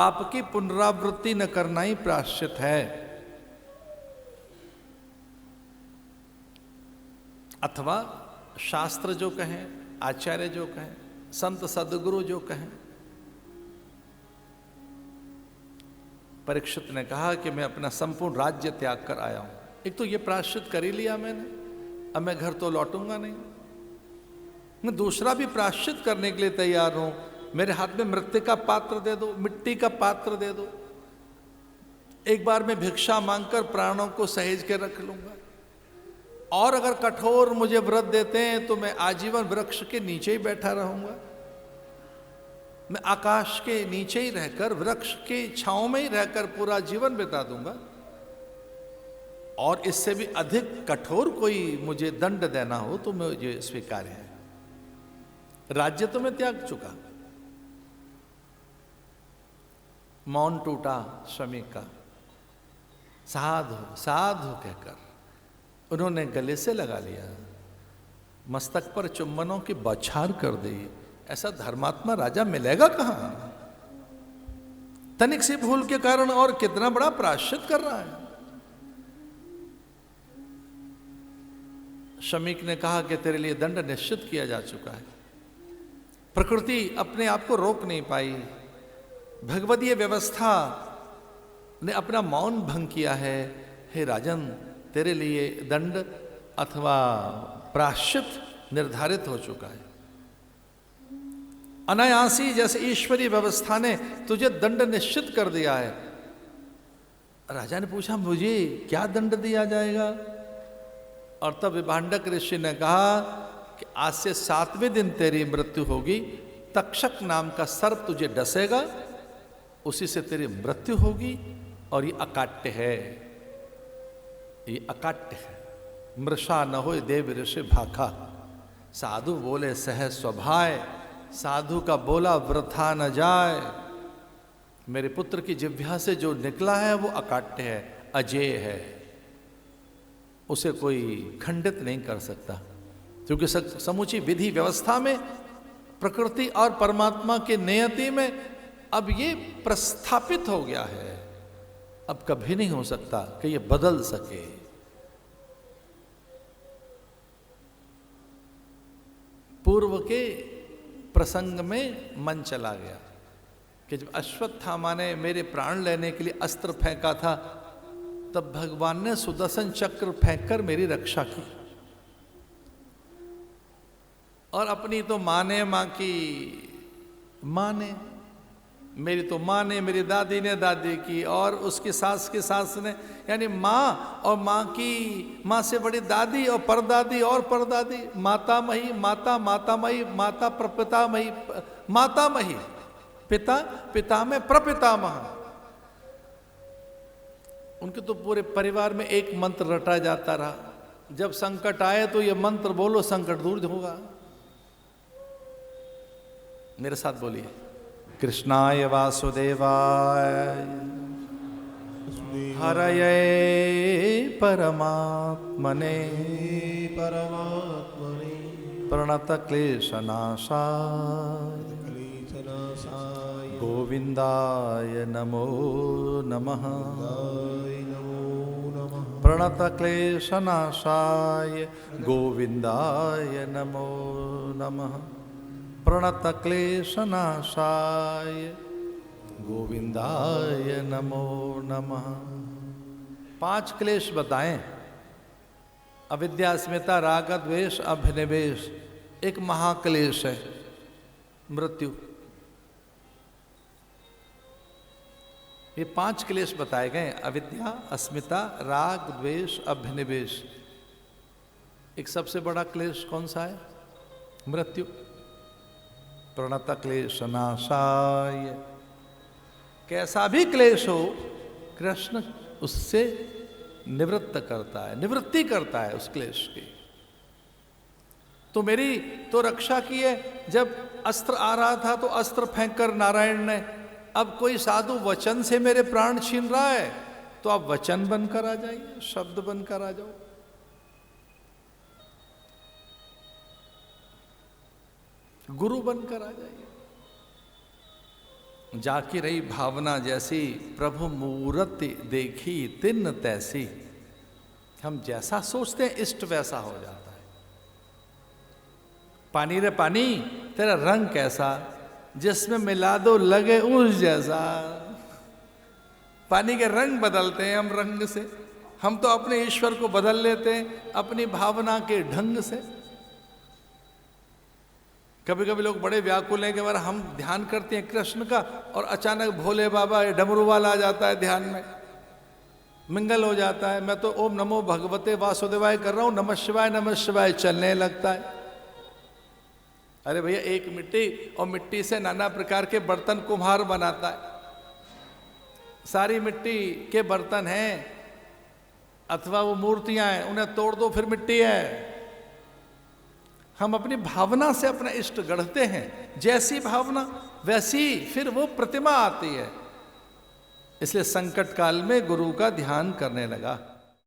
पाप की पुनरावृत्ति न करना ही प्रायश्चित है। अथवा शास्त्र जो कहें, आचार्य जो कहें, संत सदगुरु जो कहें। परीक्षित ने कहा कि मैं अपना संपूर्ण राज्य त्याग कर आया हूं। एक तो ये प्रायश्चित कर ही लिया मैंने, अब मैं घर तो लौटूंगा नहीं। मैं दूसरा भी प्रायश्चित करने के लिए तैयार हूं। मेरे हाथ में मृत्यु का पात्र दे दो, मिट्टी का पात्र दे दो, एक बार मैं भिक्षा मांगकर प्राणों को सहेज के रख लूंगा। और अगर कठोर मुझे व्रत देते हैं तो मैं आजीवन वृक्ष के नीचे ही बैठा रहूंगा। मैं आकाश के नीचे ही रहकर, वृक्ष के छांव में ही रहकर पूरा जीवन बिता दूंगा। और इससे भी अधिक कठोर कोई मुझे दंड देना हो तो मुझे स्वीकार्य है। राज्य तो मैं त्याग चुका। मौन टूटा श्रमिक का। साधु साधु कहकर उन्होंने गले से लगा लिया, मस्तक पर चुम्बनों की बौछार कर दी। ऐसा धर्मात्मा राजा मिलेगा कहां? तनिक सी भूल के कारण और कितना बड़ा प्रायश्चित कर रहा है। शमीक ने कहा कि तेरे लिए दंड निश्चित किया जा चुका है। प्रकृति अपने आप को रोक नहीं पाई। भगवदीय व्यवस्था ने अपना मौन भंग किया है। हे राजन, तेरे लिए दंड अथवा प्रायश्चित निर्धारित हो चुका है। अनायासी जैसे ईश्वरीय व्यवस्था ने तुझे दंड निश्चित कर दिया है। राजा ने पूछा, मुझे क्या दंड दिया जाएगा? और तब विभांडक ऋषि ने कहा कि आज से 7वें दिन तेरी मृत्यु होगी। तक्षक नाम का सर्प तुझे डसेगा, उसी से तेरी मृत्यु होगी। और ये अकाट्य है, ये अकाट्य है। मृषा न हो देव ऋषि भाखा। साधु बोले सहज स्वभाय, साधु का बोला वृथा न जाए। मेरे पुत्र की जिह्वा से जो निकला है वो अकाट्य है, अजेय है। उसे कोई खंडित नहीं कर सकता, क्योंकि समूची विधि व्यवस्था में, प्रकृति और परमात्मा के नियति में अब ये प्रस्थापित हो गया है। अब कभी नहीं हो सकता कि ये बदल सके। पूर्व के प्रसंग में मन चला गया कि जब अश्वत्थामा ने मेरे प्राण लेने के लिए अस्त्र फेंका था, तब भगवान ने सुदर्शन चक्र फेंककर मेरी रक्षा की। और अपनी तो माने मां की माने, मेरी तो मां ने, मेरी दादी ने दादी की, और उसकी सास ने, यानी मां और मां की मां से बड़ी दादी और परदादी और परदादी, मातामही, माता मातामही, माता प्रपितामही, मातामही, पिता पिता में प्रपितामह। उनके तो पूरे परिवार में एक मंत्र रटा जाता रहा। जब संकट आए तो ये मंत्र बोलो, संकट दूर होगा। मेरे साथ बोलिए, कृष्णाय वासुदेवाय हरये परमात्मने प्रणतक्लेशनाशाय गोविंदाय नमो नमः। प्रणतक्लेशनाशाय गोविंदाय नमो नमः। प्रणतक्लेशनाशाय गोविंदाय नमो नमः। 5 क्लेश बताएं। अविद्या, अस्मिता, राग, द्वेष, अभिनिवेश। एक महाक्लेश है मृत्यु। ये 5 क्लेश बताए गए, अविद्या, अस्मिता, राग, द्वेष, अभिनिवेश। एक सबसे बड़ा क्लेश कौन सा है? मृत्यु। प्रणत क्लेशनाशाय। कैसा भी क्लेश हो, कृष्ण उससे निवृत्त करता है, निवृत्ति करता है उस क्लेश की। तो मेरी तो रक्षा की है। जब अस्त्र आ रहा था तो अस्त्र फेंककर नारायण ने, अब कोई साधु वचन से मेरे प्राण छीन रहा है तो आप वचन बनकर आ जाइए, शब्द बनकर आ जाओ। गुरु बनकर आ जाइए। जाकी रही भावना जैसी, प्रभु मूरति देखी तिन्न तैसी। हम जैसा सोचते हैं इष्ट वैसा हो जाता है। पानी रे पानी तेरा रंग कैसा, जिसमें मिला दो लगे उस जैसा। पानी के रंग बदलते हैं हम रंग से, हम तो अपने ईश्वर को बदल लेते हैं अपनी भावना के ढंग से। कभी कभी लोग बड़े व्याकुल हैं कि बार हम ध्यान करते हैं कृष्ण का और अचानक भोले बाबा ये डमरू वाला आ जाता है ध्यान में, मिंगल हो जाता है। मैं तो ओम नमो भगवते वासुदेवाय कर रहा हूं, नमः शिवाय चलने लगता है। अरे भैया एक मिट्टी और मिट्टी से नाना प्रकार के बर्तन कुम्हार बनाता है। सारी मिट्टी के बर्तन हैं अथवा वो मूर्तियां हैं, उन्हें तोड़ दो फिर मिट्टी है। हम अपनी भावना से अपना इष्ट गढ़ते हैं, जैसी भावना वैसी फिर वो प्रतिमा आती है। इसलिए संकट काल में गुरु का ध्यान करने लगा।